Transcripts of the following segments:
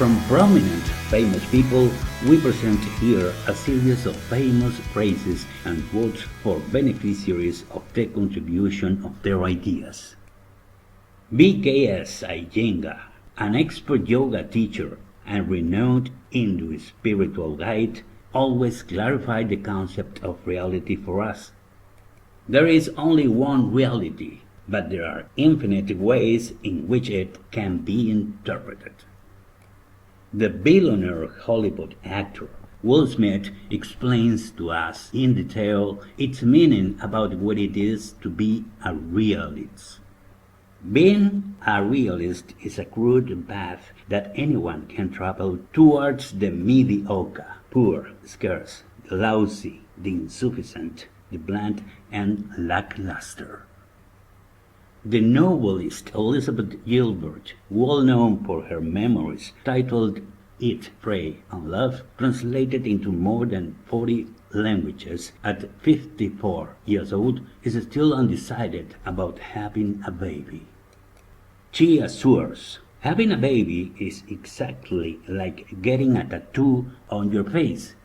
From prominent, famous people, we present here a series of famous phrases and quotes for beneficiaries of the contribution of their ideas. B.K.S Iyengar, an expert yoga teacher and renowned Hindu spiritual guide, always clarified the concept of reality for us. There is only one reality, but there are infinite ways in which it can be interpreted. The billionaire Hollywood actor Will Smith explains to us in detail its meaning about what it is to be a realist. Being a realist is a crude path that anyone can travel towards the mediocre, poor, scarce, the lousy, the insufficient, the bland, and lackluster. The novelist Elizabet Gillbert, well known for her memoirs titled Eat, Pray, and Love, translated into more than 40 languages at 54 years old, is still undecided about having a baby. She assures, having a baby is exactly like getting a tattoo on your face.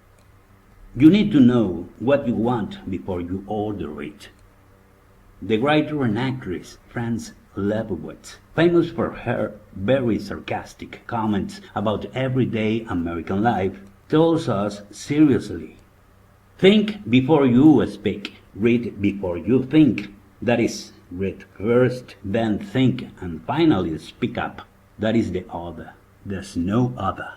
You need to know what you want before you order it. The writer and actress Franz Lebowitz, famous for her very sarcastic comments about everyday American life, tells us seriously, think before you speak, read before you think. That is, read first, then think, and finally speak up. That is the other. There's no other.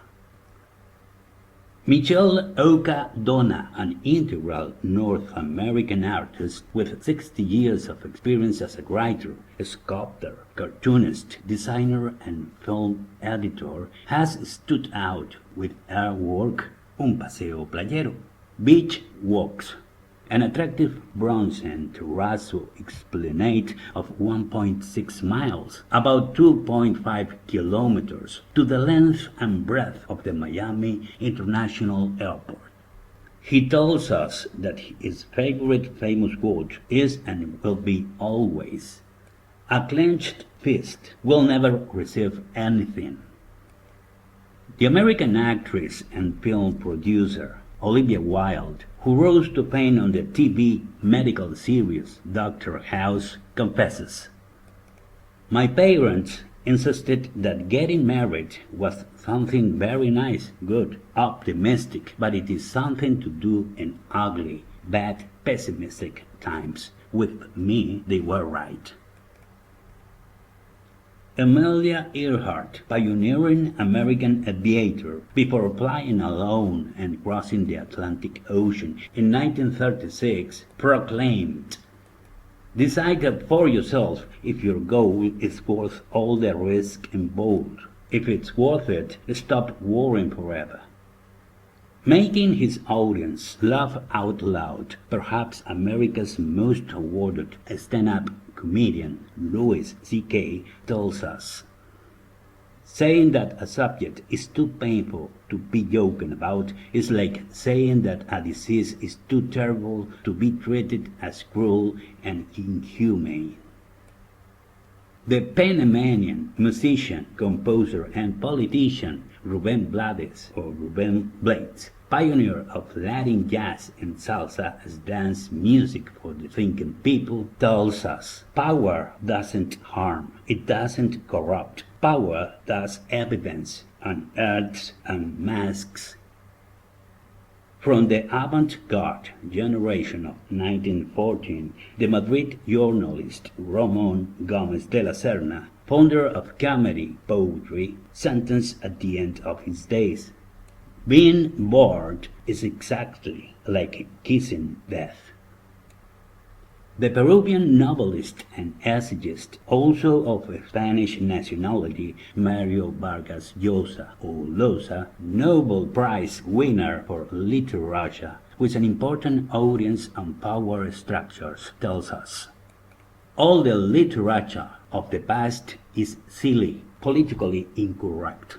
Michelle Oka Donna, an integral North American artist with 60 years of experience as a writer, sculptor, cartoonist, designer, and film editor, has stood out with her work Un Paseo Playero, Beach Walks, an attractive bronze and terrazzo esplanade of 1.6 miles, about 2.5 kilometers, to the length and breadth of the Miami International Airport. He tells us that his favorite famous quote is and will be always, "A clenched fist will never receive anything." The American actress and film producer Olivia Wilde, who rose to fame on the TV medical series Dr. House, confesses, "My parents insisted that getting married was something very nice, good, optimistic, but it is something to do in ugly, bad, pessimistic times. With me, they were right." Amelia Earhart, pioneering American aviator, before flying alone and crossing the Atlantic Ocean in 1936, proclaimed, "Decide for yourself if your goal is worth all the risk involved. If it's worth it, stop worrying forever." Making his audience laugh out loud, perhaps America's most awarded stand-up comedian Louis C.K. tells us, "Saying that a subject is too painful to be joking about is like saying that a disease is too terrible to be treated as cruel and inhumane." The Panamanian musician, composer, and politician Ruben Blades, or Ruben Blades, pioneer of Latin jazz and salsa as dance music for the thinking people, tells us, "Power doesn't harm, it doesn't corrupt. Power does evidence, unearths, and masks." From the avant-garde generation of 1914, the Madrid journalist Ramon Gomez de la Serna, founder of comedy poetry, sentenced at the end of his days, "Being bored is exactly like kissing death." The Peruvian novelist and essayist, also of Spanish nationality, Mario Vargas Llosa, or Llosa, Nobel Prize winner for literature, with an important audience and power structures, tells us, "All the literature of the past is silly, politically incorrect."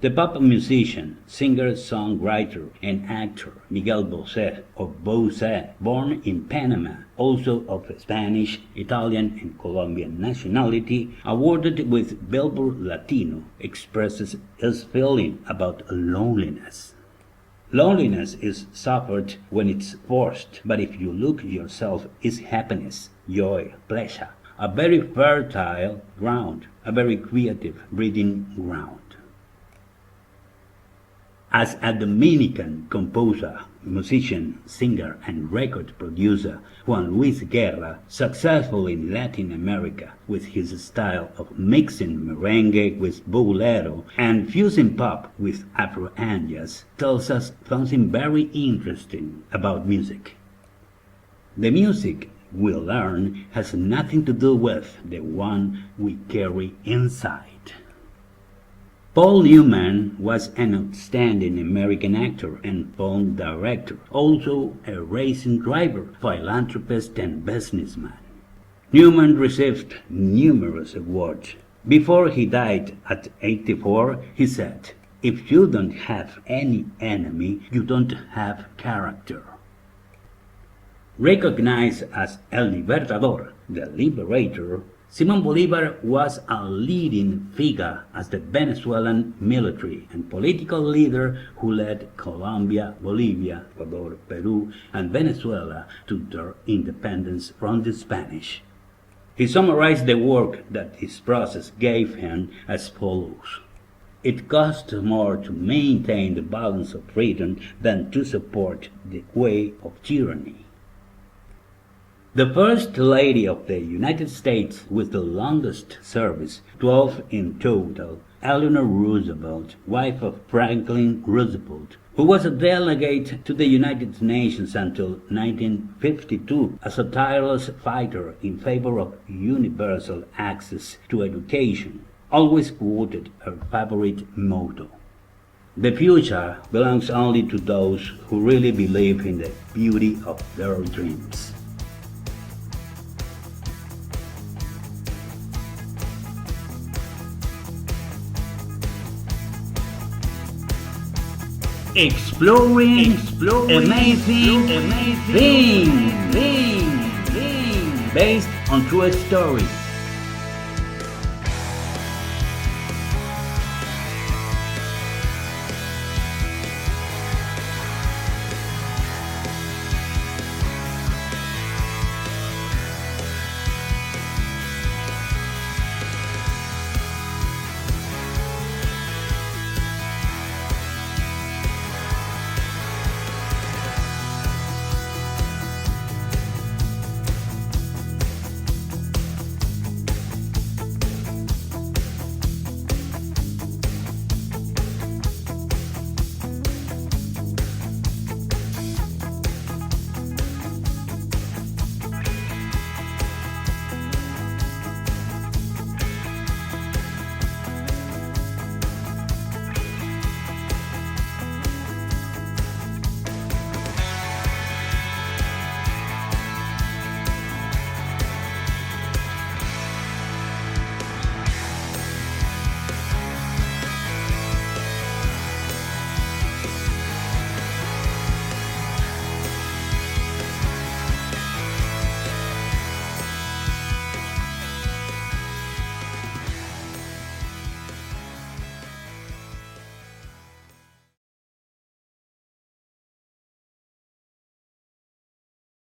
The pop musician, singer, songwriter, and actor Miguel Bose, or Bose, born in Panama, also of Spanish, Italian, and Colombian nationality, awarded with Billboard Latino, expresses his feeling about loneliness. Loneliness is suffered when it's forced, but if you look yourself, is happiness, joy, pleasure, a very fertile ground, a very creative breeding ground. As a Dominican composer, musician, singer, and record producer, Juan Luis Guerra, successful in Latin America with his style of mixing merengue with bolero and fusing pop with Afro-Andeas, tells us something very interesting about music. The music we learn has nothing to do with the one we carry inside. Paul Newman was an outstanding American actor and film director, also a racing driver, philanthropist, and businessman. Newman received numerous awards. Before he died at 84, he said, "If you don't have any enemy, you don't have character." Recognized as El Libertador, the liberator, Simón Bolivar was a leading figure as the Venezuelan military and political leader who led Colombia, Bolivia, Ecuador, Peru, and Venezuela to their independence from the Spanish. He summarized the work that his process gave him as follows: "It costs more to maintain the balance of freedom than to support the way of tyranny." The First Lady of the United States with the longest service, 12 in total, Eleanor Roosevelt, wife of Franklin Roosevelt, who was a delegate to the United Nations until 1952 as a tireless fighter in favor of universal access to education, always quoted her favorite motto: "The future belongs only to those who really believe in the beauty of their dreams." Exploring amazing things based on true stories.